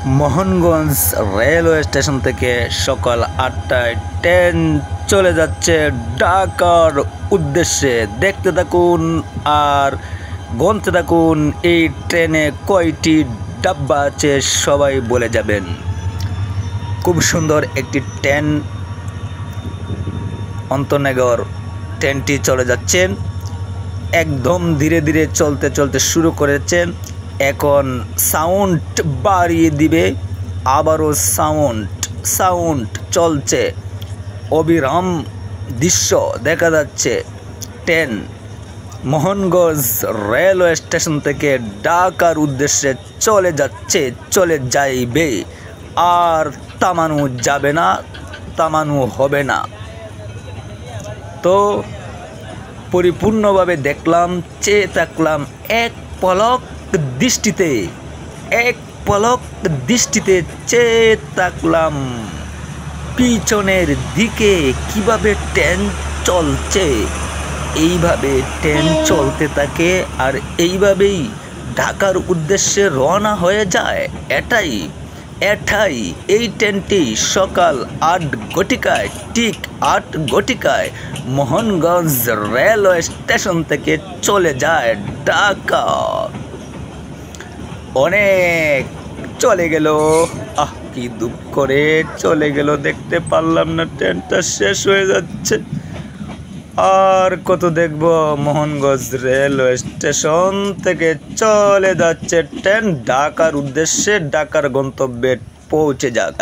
Mohanganj railway station থেকে সকাল ৮টায় train চলে যাচ্ছে ঢাকার উদ্দেশ্যে। দেখতে থাকুন আর গুনতে থাকুন এই ট্রেনে কয়টি ডাব্বা আছে সবাই বলে যাবেন। খুব সুন্দর একটি ট্রেন, অন্তনগর ট্রেনটি চলে যাচ্ছে, একদম ধীরে ধীরে চলতে শুরু করেছে। এখন সাউন্ড বাড়িয়ে দিবে, আবারও সাউন্ড চলছে, অবিরাম দৃশ্য দেখা যাচ্ছে। ট্রেন মোহনগঞ্জ রেলওয়ে স্টেশন থেকে ঢাকার উদ্দেশ্যে চলে যাইবে, আর থামানো যাবে না, থামানো হবে না। তো পরিপূর্ণভাবে দেখলাম, চেয়ে থাকলাম এক পলক দৃষ্টিতে চেয়ে থাকলাম পিছনের দিকে কিভাবে ট্রেন চলছে। এইভাবে ট্রেন চলতে থাকে আর এইভাবেই ঢাকার উদ্দেশ্যে রওনা হয়ে যায়। এটাই এই ট্রেনটি সকাল ৮ ঘটিকায়, ঠিক ৮ ঘটিকায় মোহনগঞ্জ রেলওয়ে স্টেশন থেকে চলে যায় ঢাকা। অনেক চলে গেল, কি দুঃখ করে চলে গেল, দেখতে পারলাম না, ট্রেনটা শেষ হয়ে যাচ্ছে। আর কত দেখব? মোহনগঞ্জ রেলওয়ে স্টেশন থেকে চলে যাচ্ছে ট্রেন ঢাকার উদ্দেশ্যে, ঢাকার গন্তব্যে পৌঁছে যাক।